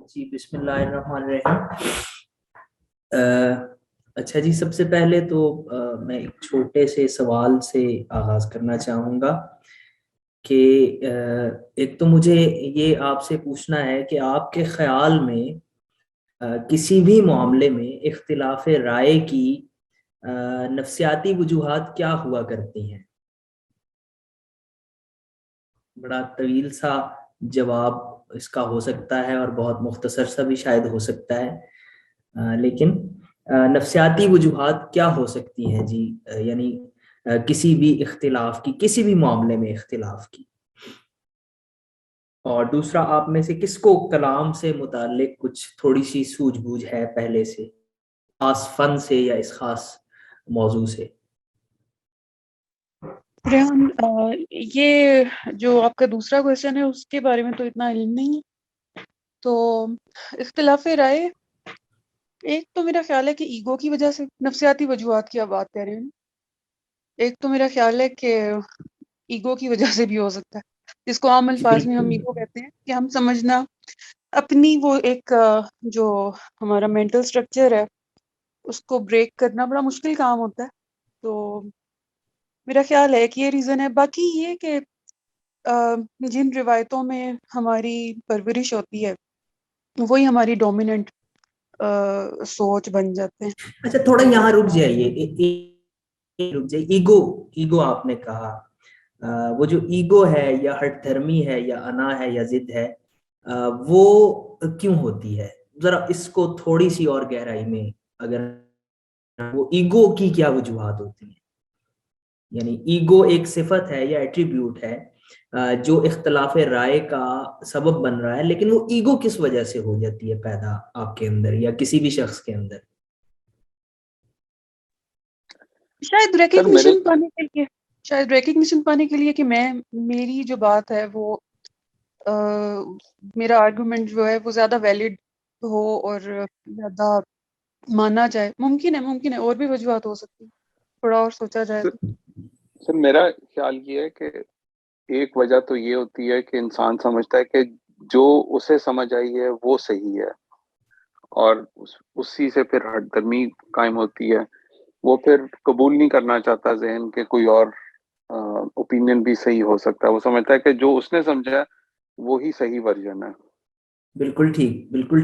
جی بسم اللہ الرحمن الرحیم۔ اچھا جی، سب سے پہلے تو میں ایک چھوٹے سے سوال سے آغاز کرنا چاہوں گا کہ ایک تو مجھے یہ آپ سے پوچھنا ہے کہ آپ کے خیال میں کسی بھی معاملے میں اختلاف رائے کی نفسیاتی وجوہات کیا ہوا کرتی ہیں؟ بڑا طویل سا جواب اس کا ہو سکتا ہے اور بہت مختصر سا بھی شاید ہو سکتا ہے، لیکن نفسیاتی وجوہات کیا ہو سکتی ہیں جی؟ یعنی کسی بھی اختلاف کی، کسی بھی معاملے میں اختلاف کی۔ اور دوسرا، آپ میں سے کس کو کلام سے متعلق کچھ تھوڑی سی سوجھ بوجھ ہے پہلے سے، خاص فن سے یا اس خاص موضوع سے؟ ریحان، یہ جو آپ کا دوسرا کویشچن ہے اس کے بارے میں تو اتنا علم نہیں ہے۔ تو اختلاف رائے، ایک تو میرا خیال ہے کہ ایگو کی وجہ سے، نفسیاتی وجوہات کی آپ بات کہہ رہے ہیں، ایک تو میرا خیال ہے کہ ایگو کی وجہ سے بھی ہو سکتا ہے، جس کو عام الفاظ میں ہم ایگو کہتے ہیں، کہ ہم سمجھنا اپنی وہ ایک جو ہمارا مینٹل سٹرکچر ہے اس کو بریک کرنا بڑا مشکل کام ہوتا ہے۔ تو میرا خیال ہے کہ یہ ریزن ہے۔ باقی یہ کہ جن روایتوں میں ہماری پرورش ہوتی ہے وہی ہماری ڈومیننٹ سوچ بن جاتے ہیں۔ اچھا تھوڑا یہاں رک جائیے، رک جائیے۔ ایگو آپ نے کہا، وہ جو ایگو ہے یا ہٹ دھرمی ہے یا انا ہے یا ضد ہے، وہ کیوں ہوتی ہے؟ ذرا اس کو تھوڑی سی اور گہرائی میں، اگر وہ ایگو کی کیا وجوہات ہوتی ہیں؟ یعنی ایگو ایک صفت ہے یا ایٹریبیوٹ ہے جو اختلاف رائے کا سبب بن رہا ہے، لیکن وہ ایگو کس وجہ سے ہو جاتی ہے پیدا آپ کے اندر یا کسی بھی شخص کے اندر؟ شاید ریکگنیشن پانے کے لیے کہ میری جو بات ہے وہ میرا آرگومنٹ جو ہے وہ زیادہ ویلڈ ہو اور زیادہ مانا جائے۔ ممکن ہے اور بھی وجوہات ہو سکتی ہیں، تھوڑا اور سوچا جائے تو۔ سر میرا خیال یہ ہے کہ ایک وجہ تو یہ ہوتی ہے کہ انسان سمجھتا ہے کہ جو اسے سمجھ آئی ہے وہ صحیح ہے، اور اسی سے پھر ہٹ درمی قائم ہوتی ہے۔ وہ پھر قبول نہیں کرنا چاہتا ذہن کے کوئی اور اوپینین بھی صحیح ہو سکتا ہے۔ وہ سمجھتا ہے کہ جو اس نے سمجھا وہی صحیح ورژن ہے۔ بالکل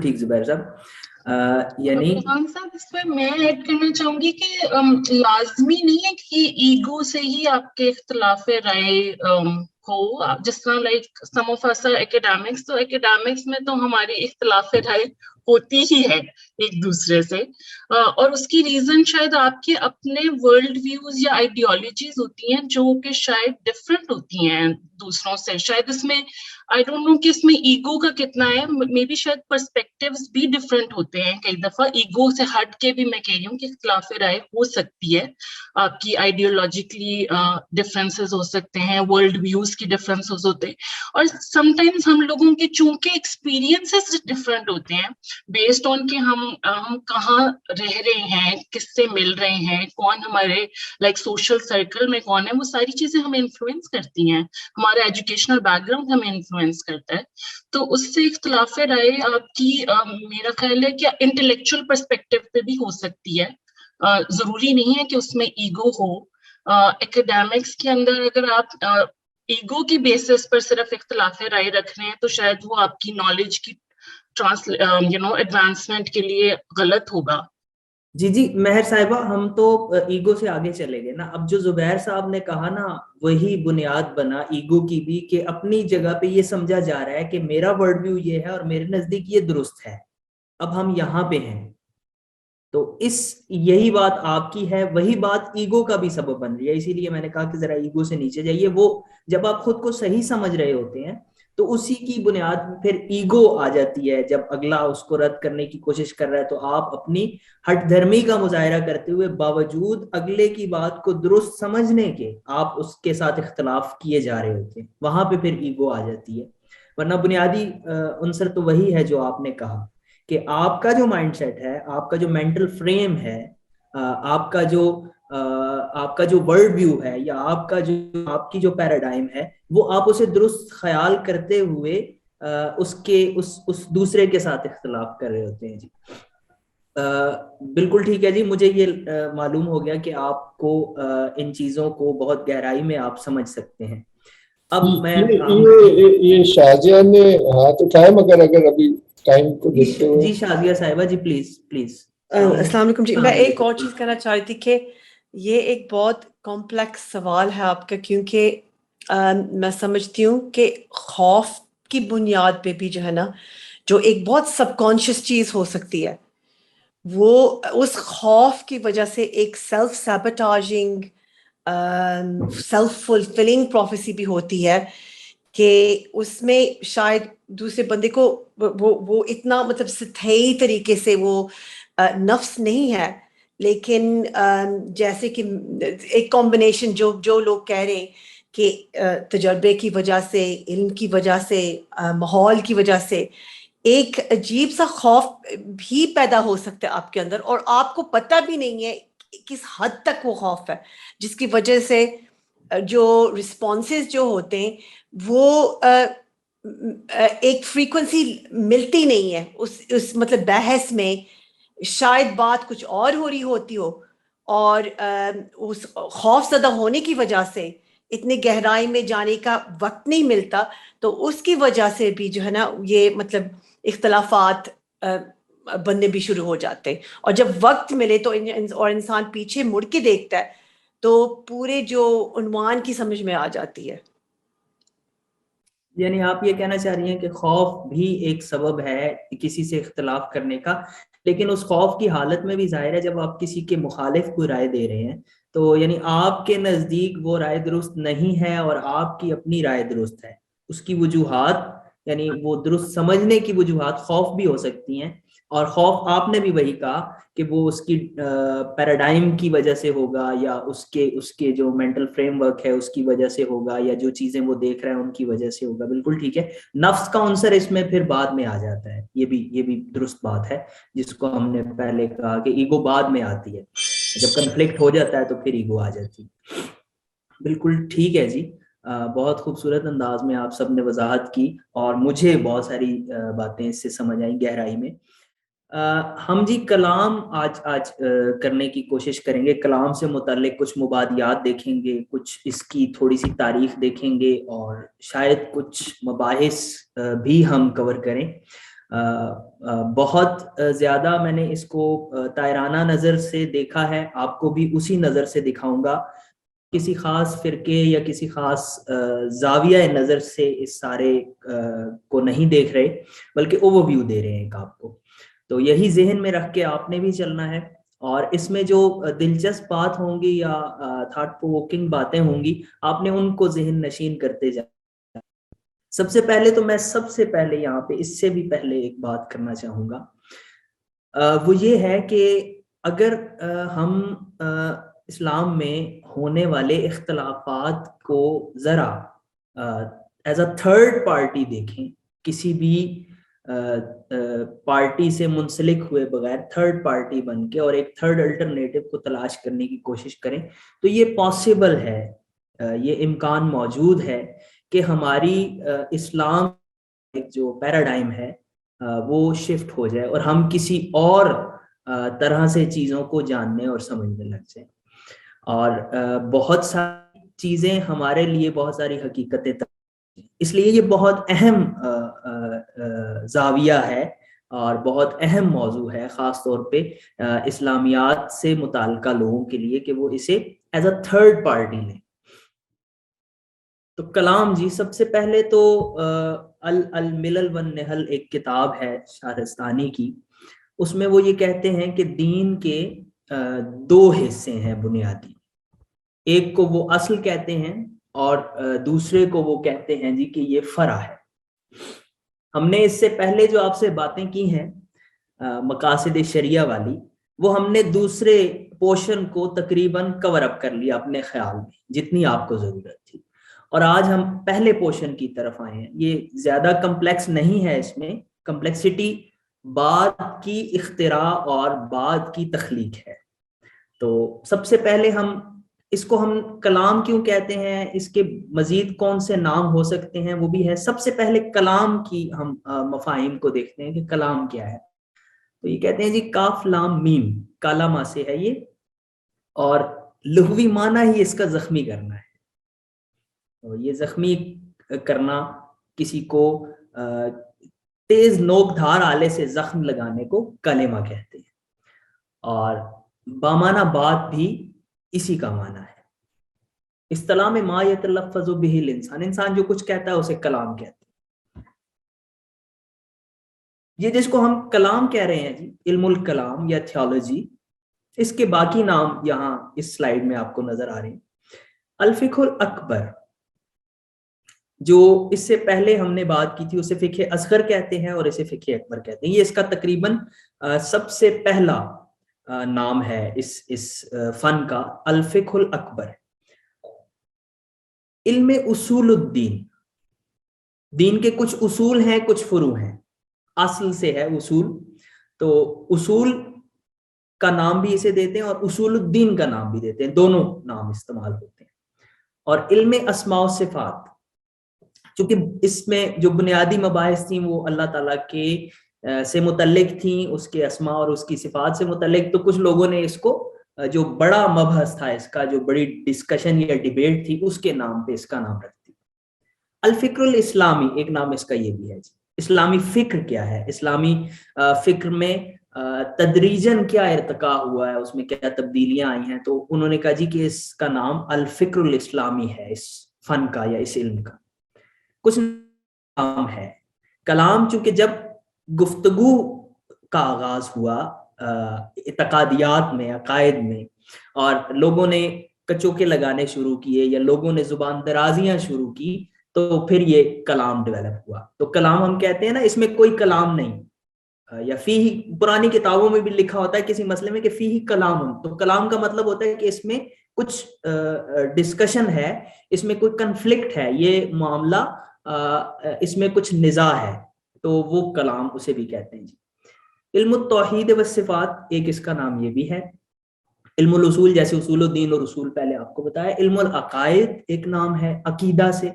ٹھیک زبیر صاحب۔ یعنی خان صاحب، اس میں ایڈ کرنا چاہوں گی کہ لازمی نہیں ہے کہ ایگو سے ہی آپ کے اختلاف رائے ہو۔ جس طرح like some of us are academics, تو ایکیڈیمکس میں تو ہماری اختلاف رائے ہوتی ہی ہے ایک دوسرے سے، اور اس کی ریزن شاید آپ کے اپنے ورلڈ ویوز یا آئیڈیالوجیز ہوتی ہیں جو کہ شاید ڈفرینٹ ہوتی ہیں دوسروں سے۔ شاید اس میں آئی ڈونٹ نو کہ اس میں ایگو کا کتنا ہے، مے بی شاید پرسپیکٹیوز بھی ڈفرینٹ ہوتے ہیں۔ کئی دفعہ ایگو سے ہٹ کے بھی میں کہہ رہی ہوں کہ اختلاف رائے ہو سکتی ہے، آپ کی آئیڈیولوجیکلی ڈفرینسز ہو سکتے ہیں، ورلڈ ویوز کی ڈفرینسز ہوتے ہیں، اور سم ٹائمز ہم لوگوں کے چونکہ ایکسپیرینسز ڈفرینٹ ہوتے ہیں بیسڈ آن کہ ہم کہاں رہ رہے ہیں، کس سے مل رہے ہیں، کون ہمارے لائک سوشل سرکل میں کون ہے، وہ ساری چیزیں ہمیں انفلوئنس کرتی ہیں، ہمارا ایجوکیشنل بیک گراؤنڈ ہمیں انفلوئنس کرتا ہے۔ تو اس سے اختلاف رائے آپ کی میرا خیال ہے کہ انٹلیکچوئل پرسپیکٹو پہ بھی ہو سکتی ہے، ضروری نہیں ہے کہ اس میں ایگو ہو۔ ایکیڈیمکس کے اندر اگر آپ ایگو کی بیسس پر صرف اختلاف رائے رکھ رہے ہیں تو شاید وہ آپ کی نالج کی ایڈوانسمنٹ کے لیے غلط ہوگا۔ جی مہر صاحبہ، ہم تو ایگو سے آگے چلے گئے نا۔ اب جو زبیر صاحب نے کہا نا وہی بنیاد بنا ایگو کی بھی، کہ اپنی جگہ پہ یہ سمجھا جا رہا ہے کہ میرا ورڈ ویو یہ ہے اور میرے نزدیک یہ درست ہے، اب ہم یہاں پہ ہیں، تو یہی بات آپ کی ہے، وہی بات ایگو کا بھی سبب بن رہی ہے۔ اسی لیے میں نے کہا کہ ذرا ایگو سے نیچے جائیے۔ وہ جب آپ خود کو صحیح سمجھ رہے ہوتے ہیں تو اسی کی بنیاد پھر ایگو آ جاتی ہے، جب اگلا اس کو رد کرنے کی کوشش کر رہا ہے تو آپ اپنی ہٹ دھرمی کا مظاہرہ کرتے ہوئے باوجود اگلے کی بات کو درست سمجھنے کے آپ اس کے ساتھ اختلاف کیے جا رہے ہوتے ہیں، وہاں پہ پھر ایگو آ جاتی ہے۔ ورنہ بنیادی عنصر تو وہی ہے جو آپ نے کہا، کہ آپ کا جو مائنڈ سیٹ ہے، آپ کا جو مینٹل فریم ہے، آپ کا جو ورلڈ ویو ہے، یا آپ کی جو پیراڈائم ہے، وہ آپ اسے درست خیال کرتے ہوئے اس دوسرے کے ساتھ اختلاف کر رہے ہوتے ہیں جی. بالکل ٹھیک ہے جی, مجھے یہ معلوم ہو گیا کہ آپ کو ان چیزوں کو بہت گہرائی میں آپ سمجھ سکتے ہیں. اب میں یہ شازیہ نے ہاتھ اٹھایا, مگر اگر ابھی ٹائم کو دیکھتے ہوئے. جی شازیہ صاحبہ جی پلیز. السلام علیکم جی. میں ایک اور چیز کہنا چاہ رہی تھی کہ یہ ایک بہت کمپلیکس سوال ہے آپ کا, کیونکہ میں سمجھتی ہوں کہ خوف کی بنیاد پہ بھی جو ہے نا, جو ایک بہت سب کانشیس چیز ہو سکتی ہے, وہ اس خوف کی وجہ سے ایک سیلف سیبوٹاجنگ سیلف فلفلنگ پروفیسی بھی ہوتی ہے, کہ اس میں شاید دوسرے بندے کو وہ اتنا مطلب ستھئی طریقے سے وہ نفس نہیں ہے, لیکن جیسے کہ ایک کمبینیشن جو لوگ کہہ رہے ہیں کہ تجربے کی وجہ سے, علم کی وجہ سے, ماحول کی وجہ سے ایک عجیب سا خوف بھی پیدا ہو سکتا ہے آپ کے اندر, اور آپ کو پتہ بھی نہیں ہے کس حد تک وہ خوف ہے, جس کی وجہ سے جو رسپانسز جو ہوتے ہیں وہ ایک فریکوینسی ملتی نہیں ہے اس مطلب بحث میں. شاید بات کچھ اور ہو رہی ہوتی ہو, اور اس خوف زدہ ہونے کی وجہ سے اتنے گہرائی میں جانے کا وقت نہیں ملتا, تو اس کی وجہ سے بھی جو ہے نا یہ مطلب اختلافات بننے بھی شروع ہو جاتے ہیں. اور جب وقت ملے تو اور انسان پیچھے مڑ کے دیکھتا ہے تو پورے جو عنوان کی سمجھ میں آ جاتی ہے. یعنی آپ یہ کہنا چاہ رہی ہیں کہ خوف بھی ایک سبب ہے کسی سے اختلاف کرنے کا, لیکن اس خوف کی حالت میں بھی ظاہر ہے جب آپ کسی کے مخالف کوئی رائے دے رہے ہیں تو یعنی آپ کے نزدیک وہ رائے درست نہیں ہے اور آپ کی اپنی رائے درست ہے. اس کی وجوہات یعنی وہ درست سمجھنے کی وجوہات خوف بھی ہو سکتی ہیں, اور خوف آپ نے بھی وہی کہا کہ وہ اس کی پیراڈائم کی وجہ سے ہوگا, یا اس کے جو مینٹل فریم ورک ہے اس کی وجہ سے ہوگا, یا جو چیزیں وہ دیکھ رہے ہیں ان کی وجہ سے ہوگا. بالکل ٹھیک ہے, نفس کا عنصر اس میں پھر بعد میں آ جاتا ہے, یہ بھی درست بات ہے جس کو ہم نے پہلے کہا کہ ایگو بعد میں آتی ہے, جب کنفلکٹ ہو جاتا ہے تو پھر ایگو آ جاتی ہے. بالکل ٹھیک ہے جی, بہت خوبصورت انداز میں آپ سب نے وضاحت کی اور مجھے بہت ساری باتیں اس سے سمجھ آئیں گہرائی میں. ہم جی کلام آج کرنے کی کوشش کریں گے, کلام سے متعلق کچھ مبادیات دیکھیں گے, کچھ اس کی تھوڑی سی تاریخ دیکھیں گے, اور شاید کچھ مباحث بھی ہم کور کریں. بہت زیادہ میں نے اس کو طائرانہ نظر سے دیکھا ہے, آپ کو بھی اسی نظر سے دکھاؤں گا. کسی خاص فرقے یا کسی خاص زاویہ نظر سے اس سارے کو نہیں دیکھ رہے, بلکہ اوور ویو دے رہے ہیں ایک آپ کو. تو یہی ذہن میں رکھ کے آپ نے بھی چلنا ہے, اور اس میں جو دلچسپ بات ہوں گی یا تھاٹ پرووکنگ باتیں ہوں گی آپ نے ان کو ذہن نشین کرتے جانا. سب سے پہلے تو میں یہاں پہ اس سے بھی پہلے ایک بات کرنا چاہوں گا, وہ یہ ہے کہ اگر ہم اسلام میں ہونے والے اختلافات کو ذرا ایز اے تھرڈ پارٹی دیکھیں, کسی بھی پارٹی سے منسلک ہوئے بغیر تھرڈ پارٹی بن کے اور ایک تھرڈ الٹرنیٹو کو تلاش کرنے کی کوشش کریں, تو یہ پاسبل ہے, یہ امکان موجود ہے کہ ہماری اسلام جو پیراڈائم ہے وہ شفٹ ہو جائے اور ہم کسی اور طرح سے چیزوں کو جاننے اور سمجھنے لگ جائیں. اور بہت ساری چیزیں ہمارے لیے بہت ساری حقیقتیں, اس لیے یہ بہت اہم زاویہ ہے اور بہت اہم موضوع ہے, خاص طور پہ اسلامیات سے متعلقہ لوگوں کے لیے, کہ وہ اسے ایز اے تھرڈ پارٹی لیں. تو کلام جی, سب سے پہلے تو الملل والنحل ایک کتاب ہے شہرستانی کی, اس میں وہ یہ کہتے ہیں کہ دین کے دو حصے ہیں بنیادی, ایک کو وہ اصل کہتے ہیں اور دوسرے کو وہ کہتے ہیں جی کہ یہ فرع ہے. ہم نے اس سے پہلے جو آپ سے باتیں کی ہیں مقاصد شریعہ والی, وہ ہم نے دوسرے پورشن کو تقریباً کور اپ کر لیا اپنے خیال میں جتنی آپ کو ضرورت تھی, اور آج ہم پہلے پورشن کی طرف آئے ہیں. یہ زیادہ کمپلیکس نہیں ہے, اس میں کمپلیکسٹی بعد کی اختراع اور بعد کی تخلیق ہے. تو سب سے پہلے ہم اس کو ہم کلام کیوں کہتے ہیں, اس کے مزید کون سے نام ہو سکتے ہیں, وہ بھی ہے. سب سے پہلے کلام کی ہم مفاہیم کو دیکھتے ہیں کہ کلام کیا ہے. تو یہ کہتے ہیں جی کاف لام میم, کالا ما سے ہے یہ, اور لغوی معنی ہی اس کا زخمی کرنا ہے. تو یہ زخمی کرنا, کسی کو تیز نوک دھار آلے سے زخم لگانے کو کلمہ کہتے ہیں, اور بامانہ بات بھی اسی کا معنی ہے. اصطلاح میں ما یتلفظ بہ الانسان, انسان جو کچھ کہتا ہے اسے کلام کہتے ہیں. یہ جس کو ہم کلام کہہ رہے ہیں جی, علم الکلام یا تھیولوجی, اس کے باقی نام یہاں اس سلائیڈ میں آپ کو نظر آ رہے ہیں. الفقہ الاکبر, جو اس سے پہلے ہم نے بات کی تھی, اسے فقہ اصغر کہتے ہیں اور اسے فقہ اکبر کہتے ہیں. یہ اس کا تقریباً سب سے پہلا نام ہے اس فن کا, الفقہ الاکبر. علم اصول الدین, دین کے کچھ اصول ہیں, کچھ فروع ہیں. اصل سے ہے اصول, تو اصول کا نام بھی اسے دیتے ہیں اور اصول الدین کا نام بھی دیتے ہیں, دونوں نام استعمال ہوتے ہیں. اور علم اسماء و صفات, چونکہ اس میں جو بنیادی مباحث تھیں وہ اللہ تعالیٰ کے سے متعلق تھیں, اس کے اسماء اور اس کی صفات سے متعلق, تو کچھ لوگوں نے اس کو جو بڑا مبحث تھا, اس کا جو بڑی ڈسکشن یا ڈیبیٹ تھی, اس کے نام پہ اس کا نام رکھ دیا. الفکر الاسلامی, ایک نام اس کا یہ بھی ہے. اسلامی فکر کیا ہے, اسلامی فکر میں تدریجاً کیا ارتقاء ہوا ہے, اس میں کیا تبدیلیاں آئی ہیں. تو انہوں نے کہا جی کہ اس کا نام الفکر الاسلامی ہے, اس فن کا یا اس علم کا. کچھ نام ہے کلام, چونکہ جب گفتگو کا آغاز ہوا اعتقادیات میں, عقائد میں, اور لوگوں نے کچوکے لگانے شروع کیے یا لوگوں نے زبان درازیاں شروع کی, تو پھر یہ کلام ڈیولپ ہوا. تو کلام ہم کہتے ہیں نا, اس میں کوئی کلام نہیں, یا فیہ, پرانی کتابوں میں بھی لکھا ہوتا ہے کسی مسئلے میں کہ فیہ کلام, تو کلام کا مطلب ہوتا ہے کہ اس میں کچھ ڈسکشن ہے, اس میں کوئی کنفلکٹ ہے, یہ معاملہ اس میں کچھ نزاع ہے, تو وہ کلام اسے بھی کہتے ہیں جی. علم التوحید والصفات, ایک اس کا نام یہ بھی ہے. علم الاصول, جیسے اصول الدین اور اصول پہلے آپ کو بتایا. علم العقائد ایک نام ہے, عقیدہ سے.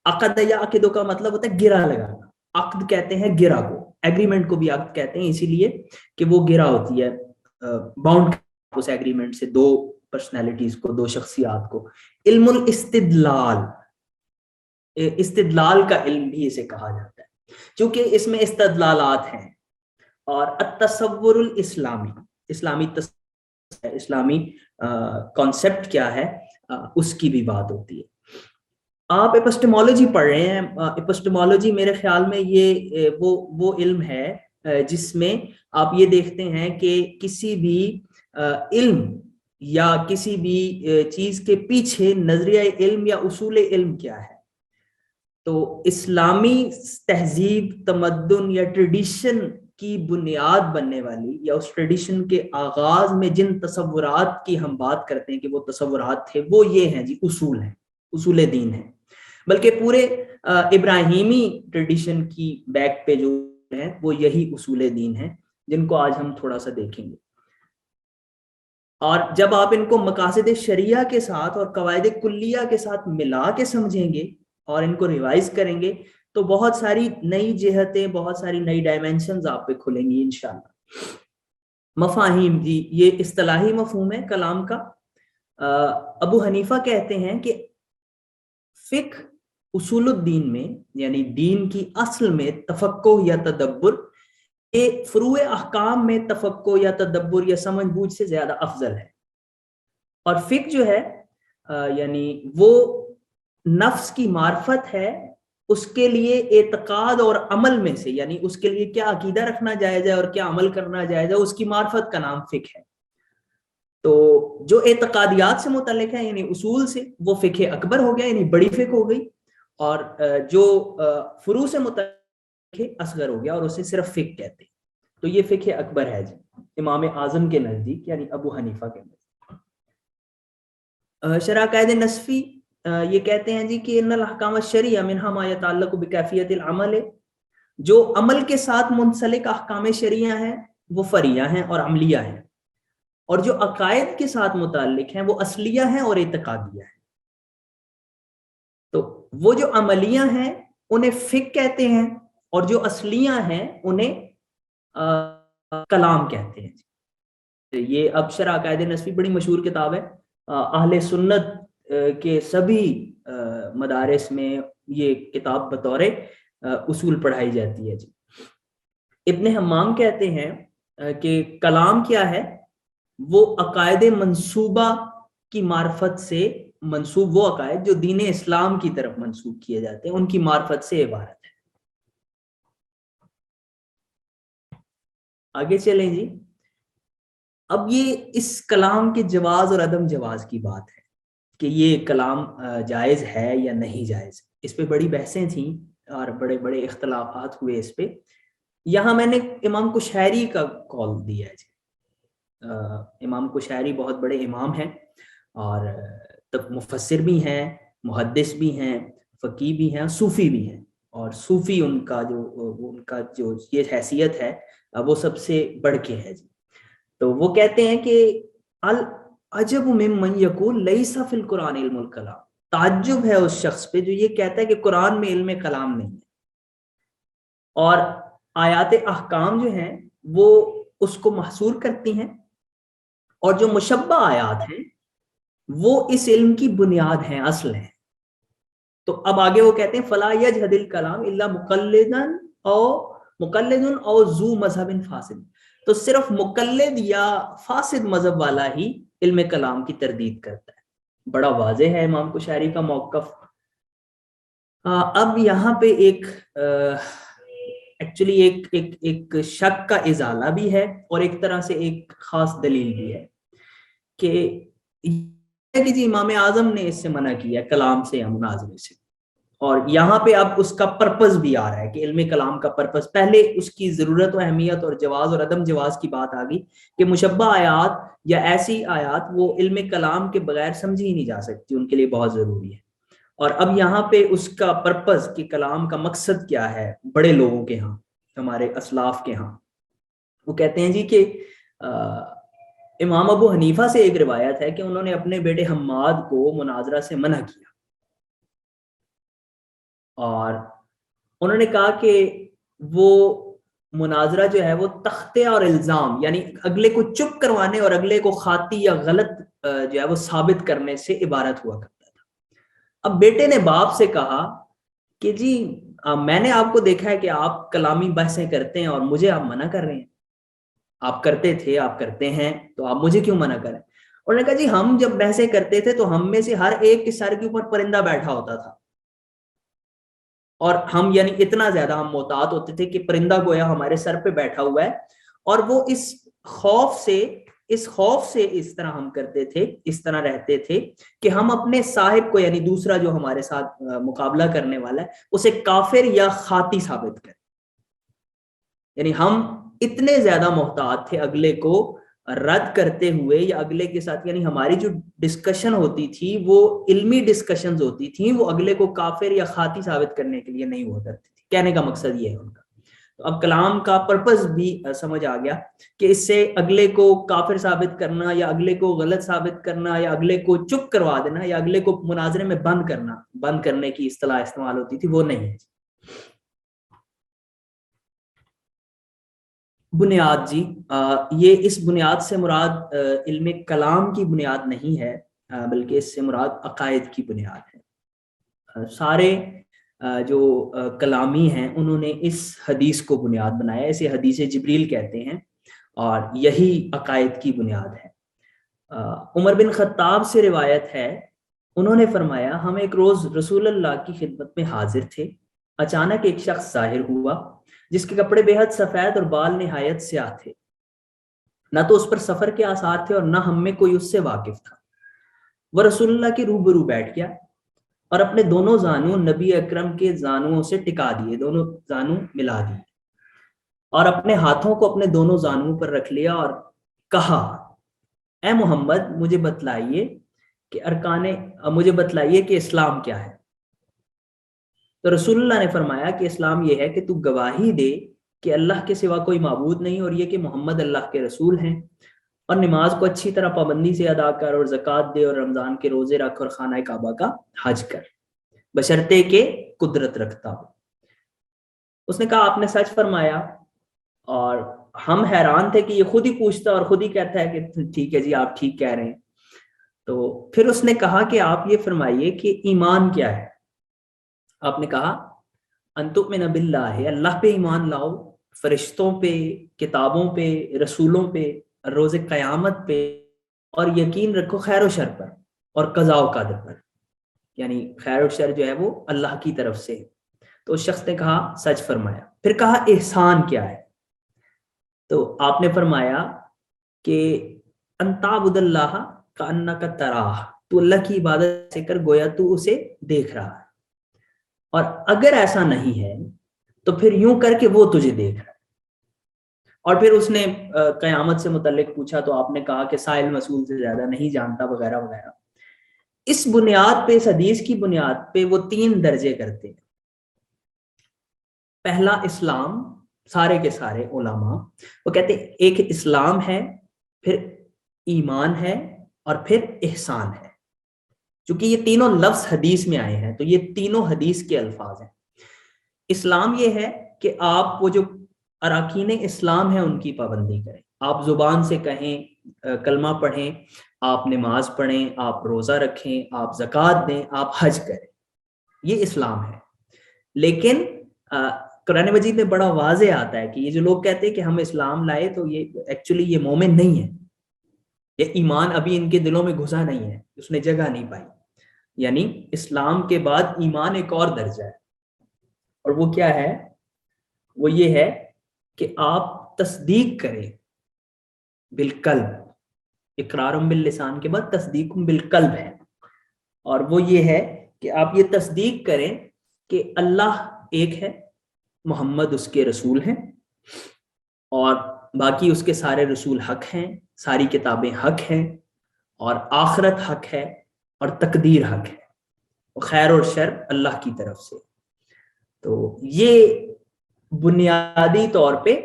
عقد یا عقیدوں کا مطلب ہوتا ہے گرہ لگانا, عقد کہتے ہیں گرہ کو, ایگریمنٹ کو بھی عقد کہتے ہیں اسی لیے کہ وہ گرہ ہوتی ہے, باؤنڈ اس ایگریمنٹ سے دو پرسنالٹیز کو, دو شخصیات کو. علم الاستدلال, استدلال کا علم بھی اسے کہا جاتا ہے, چونکہ اس میں استدلالات ہیں. اور التصور الاسلامی, اسلامی اسلامی کانسیپٹ کیا ہے, اس کی بھی بات ہوتی ہے. آپ اپسٹمولوجی پڑھ رہے ہیں, اپسٹمولوجی میرے خیال میں یہ وہ علم ہے جس میں آپ یہ دیکھتے ہیں کہ کسی بھی علم یا کسی بھی چیز کے پیچھے نظریہ علم یا اصول علم کیا ہے. تو اسلامی تہذیب, تمدن یا ٹریڈیشن کی بنیاد بننے والی, یا اس ٹریڈیشن کے آغاز میں جن تصورات کی ہم بات کرتے ہیں کہ وہ تصورات تھے, وہ یہ ہیں جی, اصول ہیں, اصول دین ہیں. بلکہ پورے ابراہیمی ٹریڈیشن کی بیک پہ جو ہیں وہ یہی اصول دین ہیں, جن کو آج ہم تھوڑا سا دیکھیں گے. اور جب آپ ان کو مقاصد شریعہ کے ساتھ اور قواعد کلیہ کے ساتھ ملا کے سمجھیں گے اور ان کو ریوائز کریں گے, تو بہت ساری نئی جہتیں, بہت ساری نئی ڈائمینشنز آپ پہ کھلیں گی انشاءاللہ. مفاہیم جی, یہ اصطلاحی مفہوم ہے کلام کا. ابو حنیفہ کہتے ہیں کہ فقہ اصول الدین میں, یعنی دین کی اصل میں تفقہ یا تدبر, یہ فروع احکام میں تفقہ یا تدبر یا سمجھ بوجھ سے زیادہ افضل ہے. اور فقہ جو ہے یعنی وہ نفس کی معرفت ہے, اس کے لیے اعتقاد اور عمل میں سے, یعنی اس کے لیے کیا عقیدہ رکھنا جائز ہے اور کیا عمل کرنا جائز ہے, اس کی معرفت کا نام فقہ ہے. تو جو اعتقادیات سے متعلق ہے یعنی اصول سے, وہ فقہ اکبر ہو گیا, یعنی بڑی فقہ ہو گئی. اور جو فروع سے متعلق اصغر ہو گیا, اور اسے صرف فقہ کہتے ہیں. تو یہ فقہ اکبر ہے جی, امام اعظم کے نزدیک, یعنی ابو حنیفہ کے نزدیک. شرح قائد نصفی یہ کہتے ہیں جی کہ ان الاحکام الشرعیہ منہا ما یتعلق بکیفیت العمل, جو عمل کے ساتھ منسلک احکام شرعیہ ہیں وہ فرعیہ ہیں اور عملیہ ہیں, اور جو عقائد کے ساتھ متعلق ہیں وہ اصلیہ ہیں اور اعتقادیہ ہیں. تو وہ جو عملیہ ہیں انہیں فقہ کہتے ہیں اور جو اصلیہ ہیں انہیں کلام کہتے ہیں. یہ اب شرح عقائد نسبی بڑی مشہور کتاب ہے. اہل سنت کے سبھی مدارس میں یہ کتاب بطور اصول پڑھائی جاتی ہے جی. ابن حمام کہتے ہیں کہ کلام کیا ہے؟ وہ عقائد منصوبہ کی معرفت سے منسوب، وہ عقائد جو دین اسلام کی طرف منسوب کیے جاتے ہیں ان کی معرفت سے عبارت ہے. آگے چلیں جی. اب یہ اس کلام کے جواز اور عدم جواز کی بات ہے کہ یہ کلام جائز ہے یا نہیں جائز. اس پہ بڑی بحثیں تھیں اور بڑے بڑے اختلافات ہوئے اس پہ. یہاں میں نے امام کشیری کا قول دیا ہے جی. امام کشیری بہت بڑے امام ہیں اور مفسر بھی ہیں، محدث بھی ہیں، فقیہ بھی ہیں، صوفی بھی ہیں. اور صوفی ان کا جو یہ حیثیت ہے وہ سب سے بڑھ کے ہے جی. تو وہ کہتے ہیں کہ العجب ممن یقول لیس فی القرآن علم الکلام، تعجب ہے اس شخص پہ جو یہ کہتا ہے کہ قرآن میں علم کلام نہیں ہے. اور آیات احکام جو ہیں وہ اس کو محصور کرتی ہیں، اور جو مشبہ آیات ہیں وہ اس علم کی بنیاد ہیں، اصل ہیں. تو اب آگے وہ کہتے ہیں فلا یجحد الکلام الا مقلد او ذو مذہب فاسد. تو صرف مقلد یا فاسد مذہب والا ہی علم کلام کی تردید کرتا ہے. بڑا واضح ہے امام کشیری کا موقف. اب یہاں پہ ایکچولی ایک شک کا ازالہ بھی ہے اور ایک طرح سے ایک خاص دلیل بھی ہے کہ جی امام اعظم نے اس سے منع کیا کلام سے یا مناظرے سے. اور یہاں پہ اب اس کا پرپس بھی آ رہا ہے کہ علم کلام کا پرپس. پہلے اس کی ضرورت و اہمیت اور جواز اور عدم جواز کی بات آ گئی کہ مشبہ آیات یا ایسی آیات وہ علم کلام کے بغیر سمجھی ہی نہیں جا سکتی، ان کے لیے بہت ضروری ہے. اور اب یہاں پہ اس کا پرپس کہ کلام کا مقصد کیا ہے بڑے لوگوں کے ہاں، ہمارے اسلاف کے ہاں. وہ کہتے ہیں جی کہ امام ابو حنیفہ سے ایک روایت ہے کہ انہوں نے اپنے بیٹے حماد کو مناظرہ سے منع کیا اور انہوں نے کہا کہ وہ مناظرہ جو ہے وہ تختے اور الزام، یعنی اگلے کو چپ کروانے اور اگلے کو خاطی یا غلط جو ہے وہ ثابت کرنے سے عبارت ہوا کرتا تھا. اب بیٹے نے باپ سے کہا کہ جی میں نے آپ کو دیکھا ہے کہ آپ کلامی بحثیں کرتے ہیں اور مجھے آپ منع کر رہے ہیں. آپ کرتے تھے، آپ کرتے ہیں، تو آپ مجھے کیوں منع کریں؟ انہوں نے کہا جی ہم جب بحثیں کرتے تھے تو ہم میں سے ہر ایک کے سر کے اوپر پرندہ بیٹھا ہوتا تھا، اور ہم یعنی اتنا زیادہ ہم محتاط ہوتے تھے کہ پرندہ گویا ہمارے سر پہ بیٹھا ہوا ہے. اور وہ اس خوف سے اس طرح ہم کرتے تھے، اس طرح رہتے تھے کہ ہم اپنے صاحب کو یعنی دوسرا جو ہمارے ساتھ مقابلہ کرنے والا ہے اسے کافر یا خاطی ثابت کریں. یعنی ہم اتنے زیادہ محتاط تھے اگلے کو رد کرتے ہوئے یا اگلے کے ساتھ، یعنی ہماری جو ڈسکشن ہوتی تھی وہ علمی ڈسکشنز ہوتی تھیں، وہ اگلے کو کافر یا خاطی ثابت کرنے کے لیے نہیں ہوا کرتی تھی. کہنے کا مقصد یہ ہے ان کا. تو اب کلام کا پرپس بھی سمجھ آ گیا کہ اس سے اگلے کو کافر ثابت کرنا یا اگلے کو غلط ثابت کرنا یا اگلے کو چپ کروا دینا یا اگلے کو مناظرے میں بند کرنے کی اصطلاح استعمال ہوتی تھی، وہ نہیں ہے. بنیاد جی یہ اس بنیاد سے مراد علم کلام کی بنیاد نہیں ہے، بلکہ اس سے مراد عقائد کی بنیاد ہے. سارے جو کلامی ہیں انہوں نے اس حدیث کو بنیاد بنایا، اسے حدیث جبریل کہتے ہیں، اور یہی عقائد کی بنیاد ہے. عمر بن خطاب سے روایت ہے، انہوں نے فرمایا ہم ایک روز رسول اللہ کی خدمت میں حاضر تھے. اچانک ایک شخص ظاہر ہوا جس کے کپڑے بے حد سفید اور بال نہایت سیاہ تھے. نہ تو اس پر سفر کے آثار تھے اور نہ ہم میں کوئی اس سے واقف تھا. وہ رسول اللہ کے روبرو بیٹھ گیا اور اپنے دونوں زانوں نبی اکرم کے زانوں سے ٹکا دیے، دونوں زانوں ملا دیے اور اپنے ہاتھوں کو اپنے دونوں زانوں پر رکھ لیا اور کہا اے محمد مجھے بتلائیے کہ اسلام کیا ہے. تو رسول اللہ نے فرمایا کہ اسلام یہ ہے کہ تو گواہی دے کہ اللہ کے سوا کوئی معبود نہیں اور یہ کہ محمد اللہ کے رسول ہیں، اور نماز کو اچھی طرح پابندی سے ادا کر اور زکوٰۃ دے اور رمضان کے روزے رکھ اور خانہ کعبہ کا حج کر بشرطے کہ قدرت رکھتا ہو۔ اس نے کہا آپ نے سچ فرمایا، اور ہم حیران تھے کہ یہ خود ہی پوچھتا اور خود ہی کہتا ہے کہ ٹھیک ہے جی آپ ٹھیک کہہ رہے ہیں۔ تو پھر اس نے کہا کہ آپ یہ فرمائیے کہ ایمان کیا ہے؟ آپ نے کہا ان تؤمن باللہ، اللہ پہ ایمان لاؤ، فرشتوں پہ، کتابوں پہ، رسولوں پہ، روز قیامت پہ، اور یقین رکھو خیر و شر پر اور قضاء و قدر پر، یعنی خیر و شر جو ہے وہ اللہ کی طرف سے ہے۔ تو اس شخص نے کہا سچ فرمایا۔ پھر کہا احسان کیا ہے؟ تو آپ نے فرمایا کہ ان تعبد اللہ کأنک تراہ، تو اللہ کی عبادت سے کر گویا تو اسے دیکھ رہا ہے، اور اگر ایسا نہیں ہے تو پھر یوں کر کے وہ تجھے دیکھ رہا ہے۔ اور پھر اس نے قیامت سے متعلق پوچھا تو آپ نے کہا کہ سائل مسئول سے زیادہ نہیں جانتا وغیرہ وغیرہ۔ اس بنیاد پہ، اس حدیث کی بنیاد پہ وہ 3 درجے کرتے ہیں۔ پہلا اسلام، سارے کے سارے علماء وہ کہتے ہیں ایک اسلام ہے، پھر ایمان ہے، اور پھر احسان ہے۔ چونکہ یہ تینوں لفظ حدیث میں آئے ہیں تو یہ تینوں حدیث کے الفاظ ہیں۔ اسلام یہ ہے کہ آپ وہ جو اراکین اسلام ہیں ان کی پابندی کریں، آپ زبان سے کہیں، کلمہ پڑھیں، آپ نماز پڑھیں، آپ روزہ رکھیں، آپ زکوٰۃ دیں، آپ حج کریں، یہ اسلام ہے۔ لیکن قرآن مجید میں بڑا واضح آتا ہے کہ یہ جو لوگ کہتے ہیں کہ ہم اسلام لائے تو یہ ایکچولی یہ مومن نہیں ہے، یہ ایمان ابھی ان کے دلوں میں گھسا نہیں ہے، اس نے جگہ نہیں پائی۔ یعنی اسلام کے بعد ایمان ایک اور درجہ ہے، اور وہ کیا ہے؟ وہ یہ ہے کہ آپ تصدیق کریں بالقلب، اقرار باللسان کے بعد تصدیق بالقلب ہے، اور وہ یہ ہے کہ آپ یہ تصدیق کریں کہ اللہ ایک ہے، محمد اس کے رسول ہیں، اور باقی اس کے سارے رسول حق ہیں، ساری کتابیں حق ہیں، اور آخرت حق ہے، اور تقدیر حق ہے، خیر اور شر اللہ کی طرف سے۔ تو یہ بنیادی طور پہ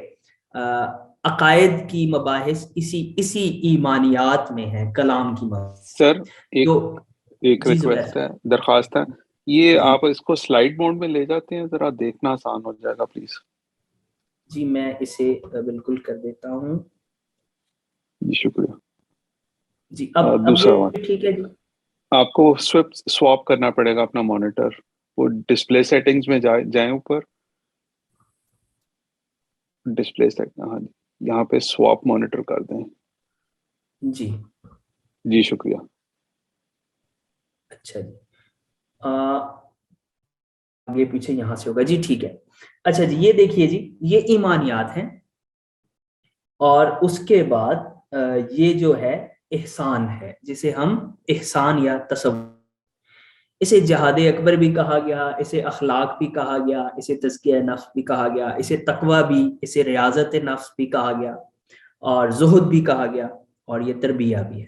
عقائد کی مباحث اسی ایمانیات میں ہیں، کلام کی مباحث۔ سر ایک ریکویسٹ ہے، درخواست ہے، یہ آپ اس کو سلائیڈ موڈ میں لے جاتے ہیں، ذرا دیکھنا آسان ہو جائے گا پلیز۔ جی میں اسے بالکل کر دیتا ہوں جی شکریہ۔ جی اب دوسرا ٹھیک ہے جی۔ آپ کو سواپ کرنا پڑے گا اپنا مانیٹر، وہ ڈسپلے سیٹنگز میں جائیں اوپر، ڈسپلے سیٹنگ، ہاں جی یہاں پہ سواپ مانیٹر کر دیں۔ جی جی شکریہ۔ اچھا جی، آگے پیچھے یہاں سے ہوگا جی، ٹھیک ہے۔ اچھا جی یہ دیکھیے جی، یہ ایمانیات ہیں، اور اس کے بعد یہ جو ہے احسان ہے، جسے ہم احسان یا تصور، اسے جہاد اکبر بھی کہا گیا، اسے اخلاق بھی کہا گیا، اسے تزکیہ نفس بھی کہا گیا، اسے تقوی بھی، اسے ریاضت نفس بھی کہا گیا، اور زہد بھی کہا گیا، اور یہ تربیہ بھی ہے۔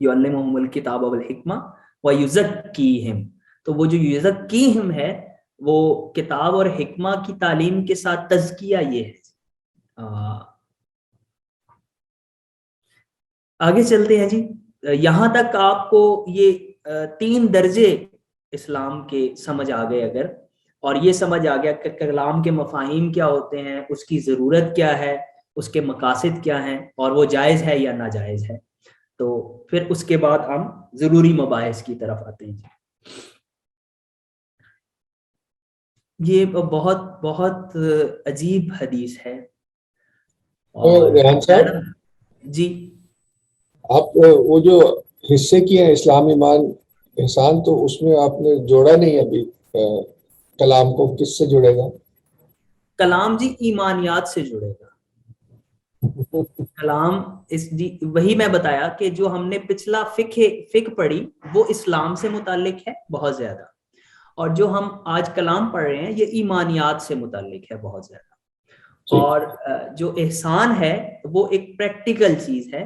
یعلمہم الکتاب والحکمہ ویزکیہم، تو وہ جو یزکیہم ہے وہ کتاب اور حکمہ کی تعلیم کے ساتھ تزکیہ یہ ہے۔ آگے چلتے ہیں جی، یہاں تک آپ کو یہ 3 درجے اسلام کے سمجھ آ گئے اگر، اور یہ سمجھ آ گیا کہ کلام کے مفاہیم کیا ہوتے ہیں، اس کی ضرورت کیا ہے، اس کے مقاصد کیا ہیں، اور وہ جائز ہے یا ناجائز ہے، تو پھر اس کے بعد ہم ضروری مباحث کی طرف آتے ہیں۔ یہ بہت بہت عجیب حدیث ہے۔ اور ریحان صاحب جی آپ وہ جو حصے کیے ہیں اسلام ایمان احسان، تو اس میں آپ نے جوڑا نہیں ابھی کلام کو، کس سے جڑے گا؟ کلام جی ایمانیات سے جڑے گا۔ کلام جی وہی میں بتایا کہ جو ہم نے پچھلا فقہ پڑھی وہ اسلام سے متعلق ہے بہت زیادہ، اور جو ہم آج کلام پڑھ رہے ہیں یہ ایمانیات سے متعلق ہے بہت زیادہ۔ اور جو احسان ہے وہ ایک پریکٹیکل چیز ہے،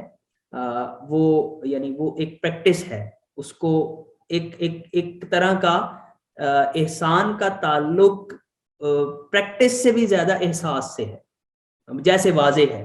وہ یعنی وہ ایک پریکٹس ہے، اس کو ایک طرح کا احسان کا تعلق پریکٹس سے بھی زیادہ احساس سے ہے، جیسے واضح ہے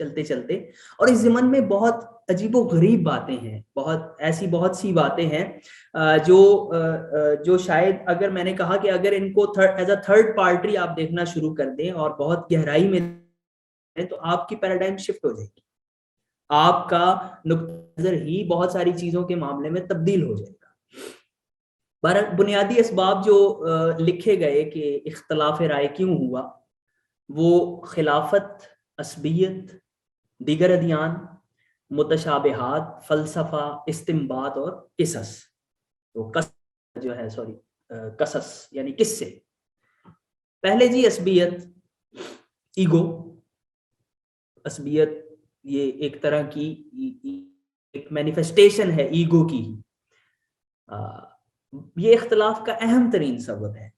چلتے چلتے. اور اس ضمن میں بہت عجیب و غریب باتیں ہیں, بہت سی باتیں ہیں جو شاید اگر میں نے کہا کہ اگر ان کو ایز اے تھرڈ پارٹی آپ دیکھنا شروع کر دیں اور بہت گہرائی میں تو آپ کی پیراڈائم شفٹ ہو جائے گی, آپ کا نقطہ نظر ہی بہت ساری چیزوں کے معاملے میں تبدیل ہو جائے گا. بنیادی اسباب جو لکھے گئے کہ اختلاف رائے کیوں ہوا, وہ خلافت, عصبیت, دیگر ادیان, متشابہات, فلسفہ, استنباط اور قصص. تو قصص یعنی قصے. پہلے جی عصبیت, ایگو. عصبیت یہ ایک طرح کی ایک مینیفیسٹیشن ہے ایگو کی. یہ اختلاف کا اہم ترین سبب ہے.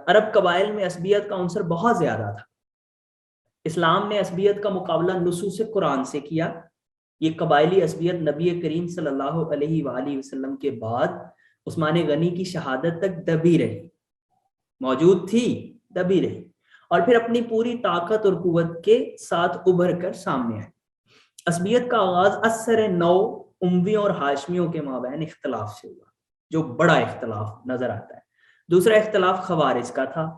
عرب قبائل میں عصبیت کا عنصر بہت زیادہ تھا. اسلام نے عصبیت کا مقابلہ نصوص قرآن سے کیا. یہ قبائلی عصبیت نبی کریم صلی اللہ علیہ وآلہ وسلم کے بعد عثمان غنی کی شہادت تک دبی رہی, موجود تھی, دبی رہی, اور پھر اپنی پوری طاقت اور قوت کے ساتھ ابھر کر سامنے آئی. عصبیت کا آغاز اثر نو امویوں اور ہاشمیوں کے مابین اختلاف سے ہوا, جو بڑا اختلاف نظر آتا ہے. دوسرا اختلاف خوارج کا تھا,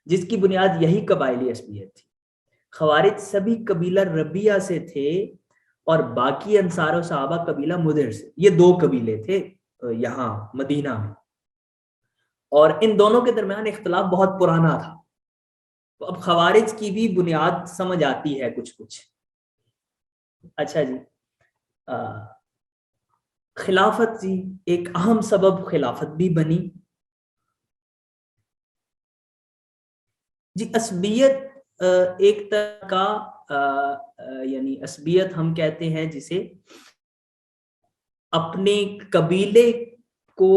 جس کی بنیاد یہی قبائلی عصبیت تھی. خوارج سبھی قبیلہ ربیہ سے تھے اور باقی انصار و صحابہ قبیلہ مدر سے. یہ دو قبیلے تھے یہاں مدینہ میں, اور ان دونوں کے درمیان اختلاف بہت پرانا تھا. تو اب خوارج کی بھی بنیاد سمجھ آتی ہے کچھ. اچھا جی, خلافت جی ایک اہم سبب خلافت بھی بنی. جی عصبیت ایک طرح کا یعنی عصبیت ہم کہتے ہیں جسے اپنے قبیلے کو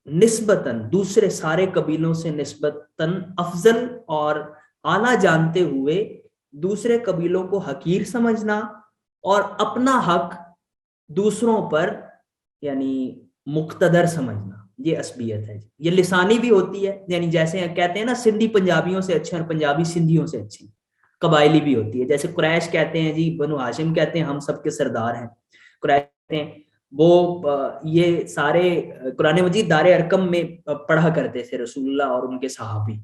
نسبتاً دوسرے سارے قبیلوں سے نسبتاً افضل اور اعلیٰ جانتے ہوئے دوسرے قبیلوں کو حقیر سمجھنا اور اپنا حق دوسروں پر یعنی مقتدر سمجھنا, یہ عصبیت ہے. یہ لسانی بھی ہوتی ہے, یعنی جیسے کہتے ہیں نا سندھی پنجابیوں سے اچھے اور پنجابی سندھیوں سے اچھے. قبائلی بھی ہوتی ہے, جیسے قریش کہتے ہیں جی بنو ہاشم کہتے ہیں ہم سب کے سردار ہیں. قریش کہتے ہیں وہ یہ سارے قرآن مجید دار ارقم میں پڑھا کرتے تھے رسول اللہ اور ان کے صحابی.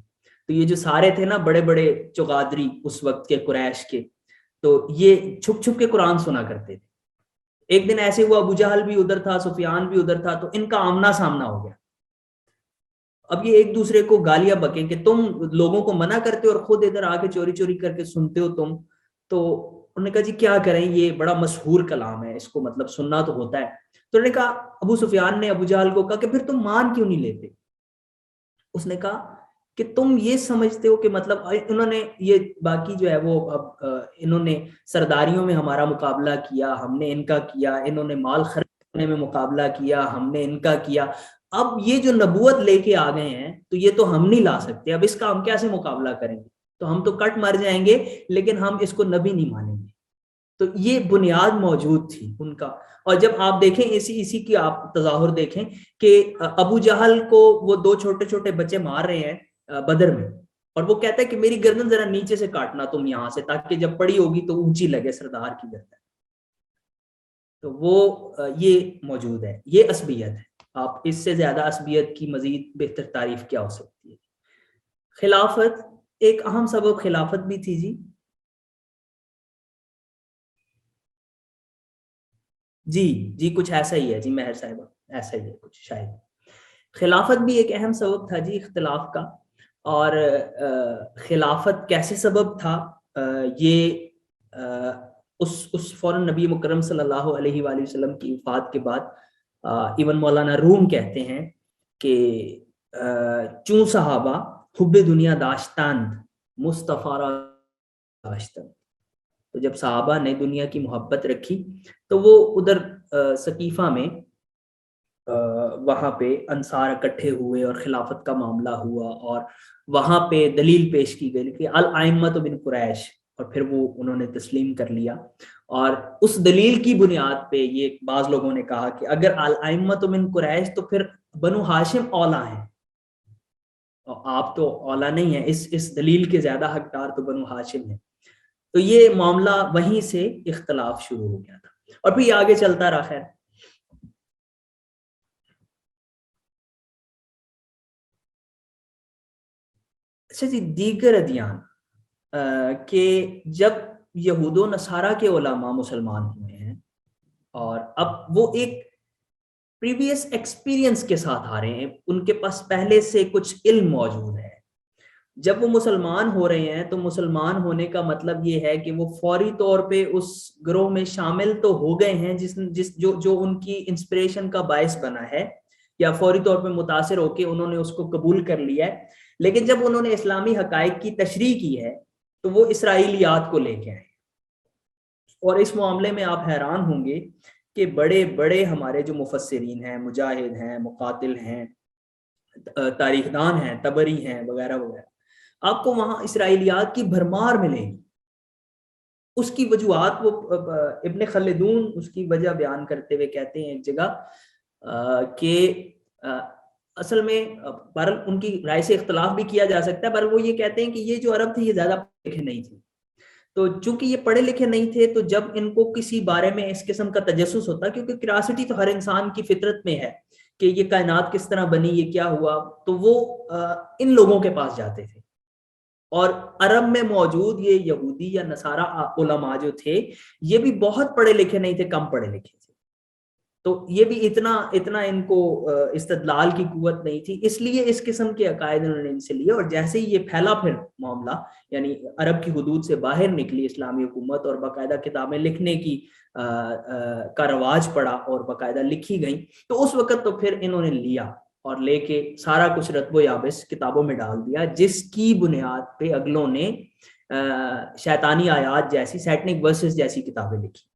تو یہ جو سارے تھے نا بڑے بڑے چغادری اس وقت کے قریش کے, تو یہ چھپ چھپ کے قرآن سنا کرتے تھے. ایک دن ایسے ہوا ابو جہل بھی ادھر تھا, سفیان بھی ادھر تھا, تو ان کا آمنا سامنا ہو گیا. اب یہ ایک دوسرے کو گالیاں بکیں کہ تم لوگوں کو منع کرتے ہو اور خود ادھر آ کے چوری چوری کر کے سنتے ہو تم. تو انہوں نے کہا جی کیا کریں, یہ بڑا مشہور کلام ہے, اس کو مطلب سننا تو ہوتا ہے. تو انہوں نے کہا, ابو سفیان نے ابو جہل کو کہا کہ پھر تم مان کیوں نہیں لیتے. اس نے کہا کہ تم یہ سمجھتے ہو کہ مطلب انہوں نے یہ باقی جو ہے وہ اب انہوں نے سرداریوں میں ہمارا مقابلہ کیا, ہم نے ان کا کیا, انہوں نے مال خرچ کرنے میں مقابلہ کیا, ہم نے ان کا کیا. اب یہ جو نبوت لے کے آ گئے ہیں تو یہ تو ہم نہیں لا سکتے, اب اس کا ہم کیسے مقابلہ کریں گے, تو ہم تو کٹ مر جائیں گے لیکن ہم اس کو نبی نہیں مانیں گے. تو یہ بنیاد موجود تھی ان کا. اور جب آپ دیکھیں اسی کی آپ تظاہر دیکھیں کہ ابو جہل کو وہ دو چھوٹے چھوٹے بچے مار رہے ہیں بدر میں, اور وہ کہتا ہے کہ میری گردن ذرا نیچے سے کاٹنا تم یہاں سے, تاکہ جب پڑی ہوگی تو اونچی لگے سردار کی گردن. تو وہ یہ موجود ہے, یہ عصبیت ہے. آپ اس سے زیادہ عصبیت کی مزید بہتر تعریف کیا ہو سکتی ہے. خلافت ایک اہم سبب خلافت بھی تھی جی. جی کچھ ایسا ہی ہے جی مہر صاحبہ, ایسا ہی ہے کچھ شاید. خلافت بھی ایک اہم سبب تھا جی اختلاف کا. اور خلافت کیسے سبب تھا, یہ اس فوراً نبی مکرم صلی اللہ علیہ وآلہ وسلم کی وفات کے بعد ایون مولانا روم کہتے ہیں کہ چون صحابہ حب دنیا داشتند مصطفیٰ را داشتند. تو جب صحابہ نے دنیا کی محبت رکھی تو وہ ادھر ثقیفہ میں وہاں پہ انصار اکٹھے ہوئے اور خلافت کا معاملہ ہوا, اور وہاں پہ دلیل پیش کی گئی کہ الائمۃ من قریش, اور پھر وہ انہوں نے تسلیم کر لیا. اور اس دلیل کی بنیاد پہ یہ بعض لوگوں نے کہا کہ اگر الائمۃ من قریش تو پھر بنو ہاشم اولا ہیں, اور آپ تو اولا نہیں ہیں, اس دلیل کے زیادہ حقدار تو بنو ہاشم ہیں. تو یہ معاملہ وہیں سے اختلاف شروع ہو گیا تھا اور پھر یہ آگے چلتا رہا. خیر اچھا جی، دیگر ادیان کہ جب یہود و نصارہ کے علماء مسلمان ہوئے ہیں اور اب وہ ایک پریویس ایکسپیرینس کے ساتھ آ رہے ہیں، ان کے پاس پہلے سے کچھ علم موجود ہے. جب وہ مسلمان ہو رہے ہیں تو مسلمان ہونے کا مطلب یہ ہے کہ وہ فوری طور پہ اس گروہ میں شامل تو ہو گئے ہیں جو ان کی انسپریشن کا باعث بنا ہے، یا فوری طور پہ متاثر ہو کے انہوں نے اس کو قبول کر لیا ہے. لیکن جب انہوں نے اسلامی حقائق کی تشریح کی ہے تو وہ اسرائیلیات کو لے کے آئے. اور اس معاملے میں آپ حیران ہوں گے کہ بڑے بڑے ہمارے جو مفسرین ہیں، مجاہد ہیں، مقاتل ہیں، تاریخ دان ہیں، طبری ہیں وغیرہ وغیرہ، آپ کو وہاں اسرائیلیات کی بھرمار ملے گی. اس کی وجوہات وہ ابن خلدون اس کی وجہ بیان کرتے ہوئے کہتے ہیں ایک جگہ کہ اصل میں بہرحال ان کی رائے سے اختلاف بھی کیا جا سکتا ہے، پر وہ یہ کہتے ہیں کہ یہ جو عرب تھے یہ زیادہ پڑھے لکھے نہیں تھے. تو چونکہ یہ پڑھے لکھے نہیں تھے تو جب ان کو کسی بارے میں اس قسم کا تجسس ہوتا، کیونکہ کیوریاسٹی تو ہر انسان کی فطرت میں ہے کہ یہ کائنات کس طرح بنی، یہ کیا ہوا، تو وہ ان لوگوں کے پاس جاتے تھے. اور عرب میں موجود یہ یہودی یا نصارہ علماء جو تھے یہ بھی بہت پڑھے لکھے نہیں تھے، کم پڑھے لکھے تھے. تو یہ بھی اتنا ان کو استدلال کی قوت نہیں تھی، اس لیے اس قسم کے عقائد انہوں نے ان سے لیے. اور جیسے ہی یہ پھیلا پھر معاملہ، یعنی عرب کی حدود سے باہر نکلی اسلامی حکومت اور باقاعدہ کتابیں لکھنے کی کا رواج پڑا اور باقاعدہ لکھی گئیں، تو اس وقت تو پھر انہوں نے لیا اور لے کے سارا کچھ رتب و یابس کتابوں میں ڈال دیا، جس کی بنیاد پہ اگلوں نے شیطانی آیات جیسی، سیٹنک ورسز جیسی کتابیں لکھی.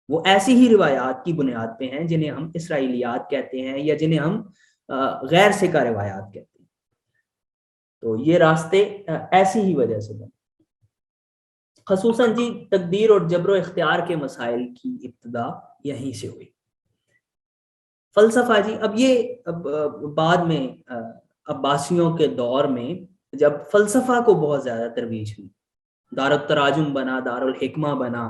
وہ ایسی ہی روایات کی بنیاد پہ ہیں جنہیں ہم اسرائیلیات کہتے ہیں یا جنہیں ہم غیر سکہ روایات کہتے ہیں. تو یہ راستے ایسی ہی وجہ سے بنے. خصوصاً جی تقدیر اور جبر و اختیار کے مسائل کی ابتدا یہیں سے ہوئی. فلسفہ جی، اب بعد میں عباسیوں کے دور میں جب فلسفہ کو بہت زیادہ ترویج ہوئی، دارالتراجم بنا، دارالحکمہ بنا،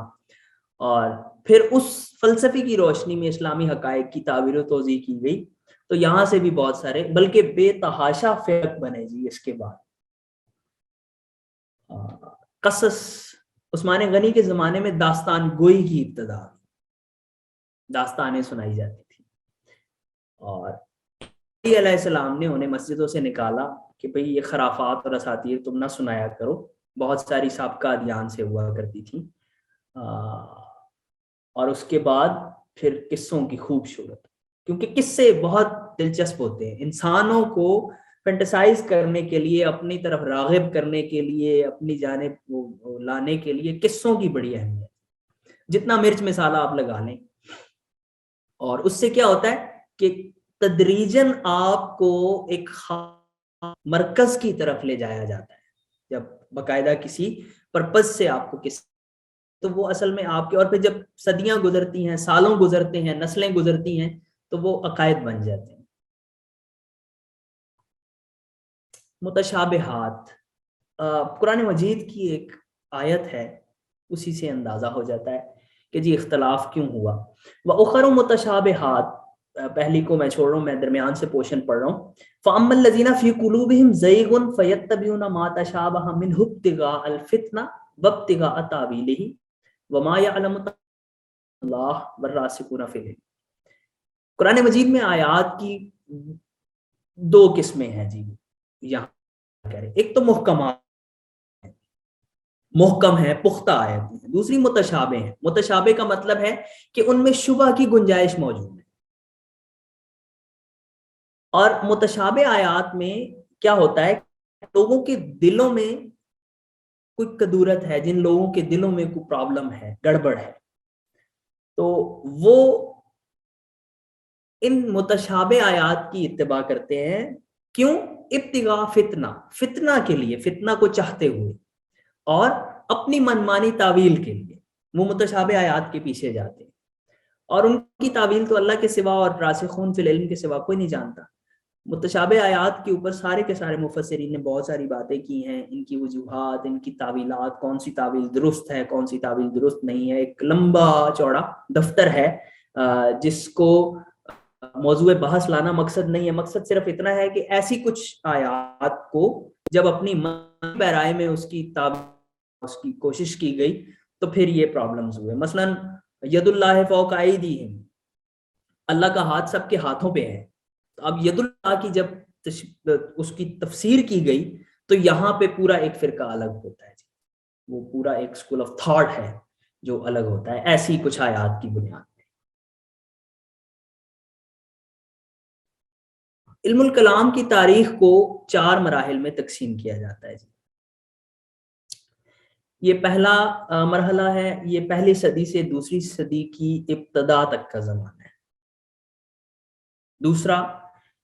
اور پھر اس فلسفے کی روشنی میں اسلامی حقائق کی تعبیر و توضیح کی گئی، تو یہاں سے بھی بہت سارے بلکہ بے تحاشا فرق بنے جی. اس کے بعد قصص، عثمان غنی کے زمانے میں داستان گوئی کی ابتدا، داستانیں سنائی جاتی تھی. اور علیہ السلام نے انہیں مسجدوں سے نکالا کہ بھئی یہ خرافات اور اساطیر تم نہ سنایا کرو. بہت ساری سابقہ ادیان سے ہوا کرتی تھی. اور اس کے بعد پھر قصوں کی خوب شہرت، کیونکہ قصے بہت دلچسپ ہوتے ہیں، انسانوں کو فینٹسائز کرنے کے لیے، اپنی طرف راغب کرنے کے لیے، اپنی جانب لانے کے لیے قصوں کی بڑی اہمیت. جتنا مرچ مسالہ آپ لگا لیں، اور اس سے کیا ہوتا ہے کہ تدریجاً آپ کو ایک مرکز کی طرف لے جایا جاتا ہے. جب باقاعدہ کسی پرپس سے آپ کو تو وہ اصل میں آپ کے، اور پھر جب صدیاں گزرتی ہیں، سالوں گزرتے ہیں، نسلیں گزرتی ہیں، تو وہ عقائد بن جاتے ہیں. متشابہات، قرآن مجید کی ایک آیت ہے، اسی سے اندازہ ہو جاتا ہے کہ جی اختلاف کیوں ہوا. وَأُخَرُ مُتَشَابِهَاتٍ، پہلی کو میں چھوڑ رہا ہوں، میں درمیان سے پورشن پڑھ رہا ہوں. فَأَمَّا الَّذِينَ فِي قُلُوبِهِمْ زَيْغٌ فَيَتَّبِعُونَ مَا تَشَابَهَ مِنْهُ ابْتِغَاءَ الْفِتْنَةِ وَابْتِغَاءَ تَأْوِيلِهِ وَمَا يَعْلَمُ اللَّهُ وَالرَّاسِخُونَ فِي الْعِلْمِ. قرآن مجید میں آیات کی دو قسمیں ہیں جی. یہاں کہہ رہے ایک تو محکم ہے، پختہ آیت ہیں. دوسری متشابہ ہیں. متشابہ کا مطلب ہے کہ ان میں شبہ کی گنجائش موجود ہے. اور متشابہ آیات میں کیا ہوتا ہے، لوگوں کے دلوں میں کوئی کدورت ہے، جن لوگوں کے دلوں میں کوئی پرابلم ہے، گڑبڑ ہے، تو وہ ان متشابہ آیات کی اتباع کرتے ہیں. کیوں؟ ابتغاء فتنہ کے لیے، فتنہ کو چاہتے ہوئے، اور اپنی منمانی تعویل کے لیے وہ متشابہ آیات کے پیچھے جاتے ہیں. اور ان کی تعویل تو اللہ کے سوا اور راسخون فی العلم کے سوا کوئی نہیں جانتا. متشابہ آیات کے اوپر سارے کے سارے مفسرین نے بہت ساری باتیں کی ہیں، ان کی وجوہات، ان کی تعویلات، کون سی تعویل درست ہے، کون سی تعویل درست نہیں ہے، ایک لمبا چوڑا دفتر ہے جس کو موضوع بحث لانا مقصد نہیں ہے. مقصد صرف اتنا ہے کہ ایسی کچھ آیات کو جب اپنی پیرائے میں اس کی کوشش کی گئی تو پھر یہ پرابلمز ہوئے. مثلا ید اللہ فوق ایدیہم، اللہ کا ہاتھ سب کے ہاتھوں پہ ہے. اب ید اللہ کی جب اس کی تفسیر کی گئی تو یہاں پہ پورا ایک فرقہ الگ ہوتا ہے، وہ پورا ایک اسکول آف تھاٹ ہے جو الگ ہوتا ہے ایسی کچھ آیات کی بنیاد پہ. علم الکلام کی تاریخ کو 4 مراحل میں تقسیم کیا جاتا ہے جی. یہ پہلا مرحلہ ہے، یہ پہلی صدی سے دوسری صدی کی ابتدا تک کا زمانہ ہے. دوسرا،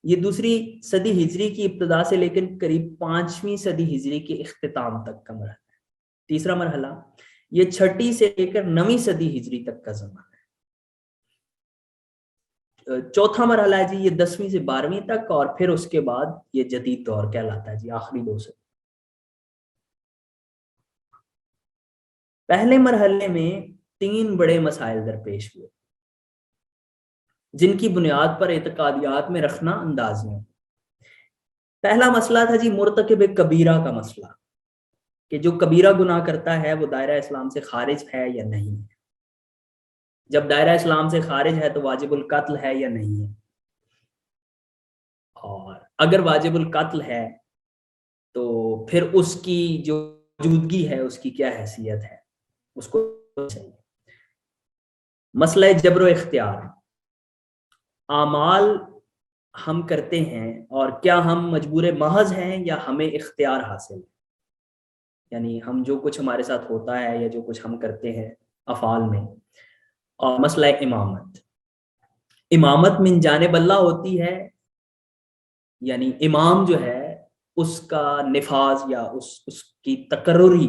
یہ دوسری صدی ہجری کی ابتدا سے لے کر قریب 5ویں صدی ہجری کے اختتام تک کا مرحلہ ہے. تیسرا مرحلہ یہ 6 سے لے کر 9ویں صدی ہجری تک کا زمانہ ہے. چوتھا مرحلہ ہے جی یہ 10ویں سے 12ویں تک، اور پھر اس کے بعد یہ جدید دور کہلاتا ہے جی، آخری 2 صدی. پہلے مرحلے میں 3 بڑے مسائل درپیش ہوئے جن کی بنیاد پر اعتقادیات میں رکھنا انداز میں. پہلا مسئلہ تھا جی مرتکب کبیرہ کا مسئلہ، کہ جو کبیرہ گناہ کرتا ہے وہ دائرہ اسلام سے خارج ہے یا نہیں ہے. جب دائرہ اسلام سے خارج ہے تو واجب القتل ہے یا نہیں ہے، اور اگر واجب القتل ہے تو پھر اس کی جو موجودگی ہے اس کی کیا حیثیت ہے، اس کو چاہیے. مسئلہ جبر و اختیار، اعمال ہم کرتے ہیں اور کیا ہم مجبور محض ہیں یا ہمیں اختیار حاصل ہے، یعنی ہم جو کچھ ہمارے ساتھ ہوتا ہے یا جو کچھ ہم کرتے ہیں افعال میں. اور مسئلہ امامت، امامت من جانب اللہ ہوتی ہے، یعنی امام جو ہے اس کا نفاذ یا اس کی تقرری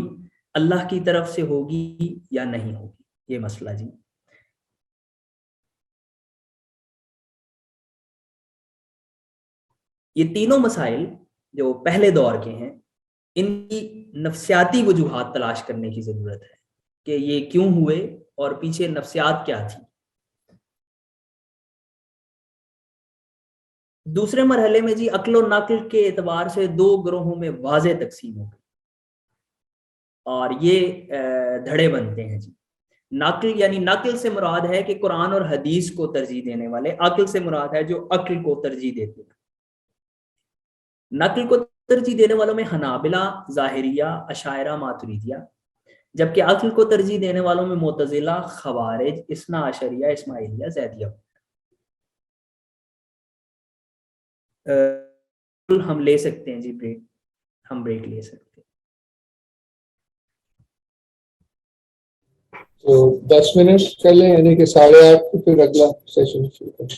اللہ کی طرف سے ہوگی یا نہیں ہوگی، یہ مسئلہ جی. یہ تینوں مسائل جو پہلے دور کے ہیں ان کی نفسیاتی وجوہات تلاش کرنے کی ضرورت ہے کہ یہ کیوں ہوئے اور پیچھے نفسیات کیا تھی. دوسرے مرحلے میں جی عقل و نقل کے اعتبار سے 2 گروہوں میں واضح تقسیم ہو گئی اور یہ دھڑے بنتے ہیں جی. نقل یعنی نقل سے مراد ہے کہ قرآن اور حدیث کو ترجیح دینے والے، عقل سے مراد ہے جو عقل کو ترجیح دیتے ہیں. نقل کو ترجیح دینے والوں میں حنابلہ، ظاہریہ، اشاعرہ، ماتریدیہ، جبکہ عقل کو ترجیح دینے والوں میں معتزلہ، خوارج، اثنا عشریہ، اسماعیلیہ، زیدیہ. ہم لے سکتے ہیں جی بریک، ہم بریک لے سکتے ہیں. تو 10 منٹ کر لیں، یعنی کہ 8:30 کو پھر اگلا سیشن شروع کریں.